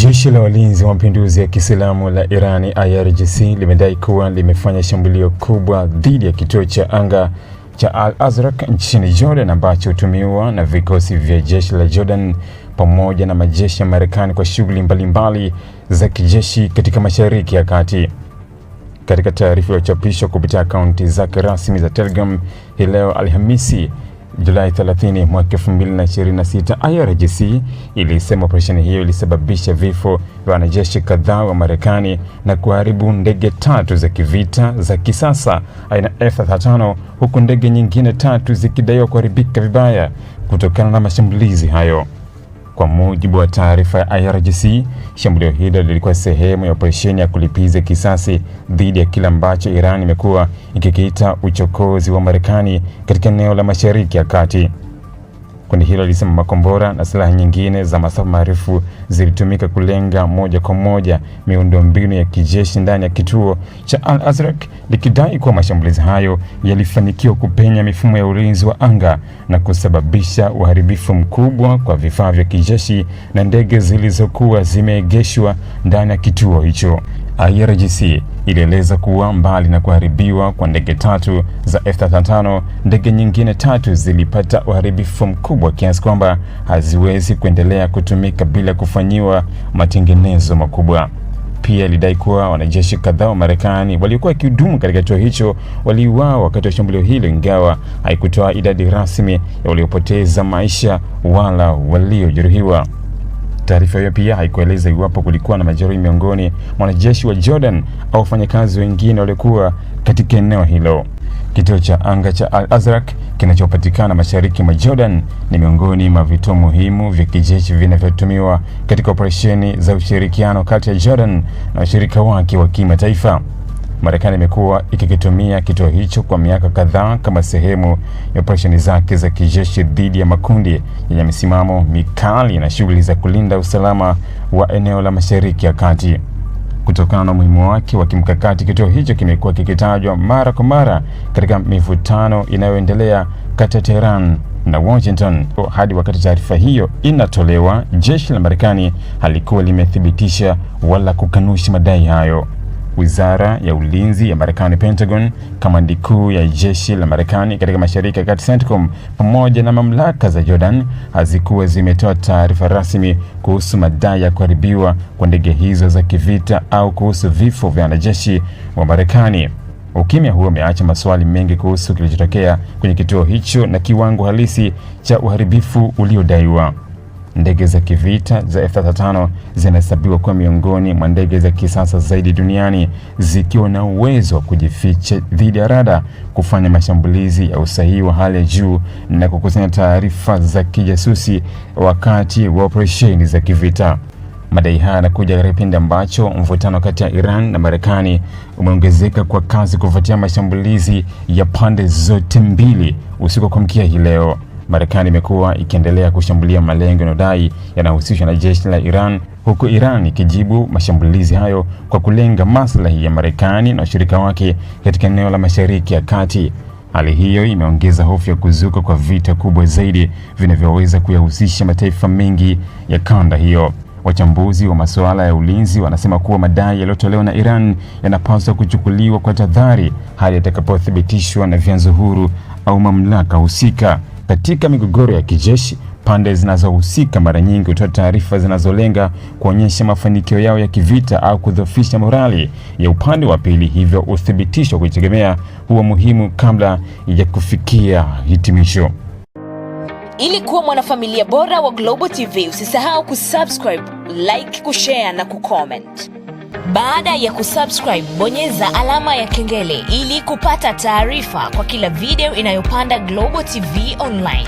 Jeshi la Walinzi wa Mapinduzi ya Kiislamu la Irani IRGC limedai kuwa limefanya shambulio kubwa dhidi ya kituo cha anga cha Al-Azraq nchini Jordan ambacho hutumiwa na vikosi vya jeshi la Jordan pamoja na majeshi ya Marekani kwa shughuli mbalimbali za kijeshi katika Mashariki ya Kati. Katika taarifa iliyochapishwa kupitia akaunti zake rasmi za Telegram hii leo Alhamisi, Julai 30 mwaka 2026, IRGC ilisema operesheni hiyo ilisababisha vifo vya wanajeshi kadhaa wa Marekani na kuharibu ndege 3 za kivita za kisasa aina F-35, huku ndege nyingine 3 zikidaiwa kuharibika vibaya kutokana na mashambulizi hayo. Kwa mujibu wa taarifa ya IRGC, shambulio hilo lilikuwa sehemu ya operesheni ya kulipiza kisasi dhidi ya kile ambacho Iran imekuwa ikikiita uchokozi wa Marekani katika eneo la Mashariki ya Kati. Kundi hilo lilisema makombora na silaha nyingine za masafa marefu zilitumika kulenga moja kwa moja miundombinu ya kijeshi ndani ya kituo cha Al-Azraq, likidai kuwa mashambulizi hayo yalifanikiwa kupenya mifumo ya ulinzi wa anga na kusababisha uharibifu mkubwa kwa vifaa vya kijeshi na ndege zilizokuwa zimeegeshwa ndani ya kituo hicho. IRGC ilieleza kuwa mbali na kuharibiwa kwa ndege 3 za F-35, ndege nyingine 3 zilipata uharibifu mkubwa kiasi kwamba haziwezi kuendelea kutumika bila kufanyiwa matengenezo makubwa. Pia ilidai kuwa wanajeshi kadhaa wa Marekani waliokuwa wakihudumu katika kituo hicho waliuawa wakati wa shambulio hilo, ingawa haikutoa idadi rasmi ya waliopoteza maisha wala waliojeruhiwa. Taarifa hiyo pia haikueleza iwapo kulikuwa na majeruhi miongoni mwa wanajeshi wa Jordan au wafanyakazi wengine waliokuwa katika eneo hilo. Kituo cha anga cha Al-Azraq kinachopatikana mashariki mwa Jordan ni miongoni mwa vituo muhimu vya kijeshi vinavyotumiwa katika operesheni za ushirikiano kati ya Jordan na washirika wake wa kimataifa. Marekani imekuwa ikikitumia kituo hicho kwa miaka kadhaa kama sehemu ya operesheni zake za kijeshi dhidi ya makundi yenye misimamo mikali na shughuli za kulinda usalama wa eneo la Mashariki ya Kati. Kutokana na umuhimu wake wa kimkakati, kituo hicho kimekuwa kikitajwa mara kwa mara katika mivutano inayoendelea kati ya Tehran na Washington. Hadi wakati taarifa hiyo inatolewa, jeshi la Marekani halikuwa limethibitisha wala kukanusha madai hayo. Wizara ya Ulinzi ya Marekani, Pentagon, kamandi kuu ya jeshi la Marekani katika Mashariki ya Kati, CENTCOM, pamoja na mamlaka za Jordan hazikuwa zimetoa taarifa rasmi kuhusu madai ya kuharibiwa kwa ndege hizo za kivita au kuhusu vifo vya wanajeshi wa Marekani. Ukimya huo umeacha maswali mengi kuhusu kilichotokea kwenye kituo hicho na kiwango halisi cha uharibifu uliodaiwa. Ndege za kivita za F-35 zinahesabiwa kuwa miongoni mwa ndege za kisasa zaidi duniani, zikiwa na uwezo wa kujificha dhidi ya rada, kufanya mashambulizi ya usahihi wa hali ya juu na kukusanya taarifa za kijasusi wakati wa operesheni za kivita. Madai haya yanakuja katika kipindi ambacho mvutano kati ya Iran na Marekani umeongezeka kwa kasi kufuatia mashambulizi ya pande zote mbili usiku wa kuamkia hii leo. Marekani imekuwa ikiendelea kushambulia malengo yanayodai yanahusishwa na jeshi la Iran, huku Iran ikijibu mashambulizi hayo kwa kulenga maslahi ya Marekani na washirika wake katika eneo la Mashariki ya Kati. Hali hiyo imeongeza hofu ya kuzuka kwa vita kubwa zaidi vinavyoweza kuyahusisha mataifa mengi ya kanda hiyo. Wachambuzi wa masuala ya ulinzi wanasema kuwa madai yaliyotolewa na Iran yanapaswa kuchukuliwa kwa tahadhari hadi yatakapothibitishwa na vyanzo huru au mamlaka husika. Katika migogoro ya kijeshi, pande zinazohusika mara nyingi hutoa taarifa zinazolenga kuonyesha mafanikio yao ya kivita au kudhoofisha morali ya upande wa pili, hivyo uthibitisho wa kujitegemea huwa muhimu kabla ya kufikia hitimisho. Ili kuwa mwanafamilia bora wa Global TV, usisahau kusubscribe, like, kushare na kucomment. Baada ya kusubscribe, bonyeza alama ya kengele ili kupata taarifa kwa kila video inayopanda Global TV Online.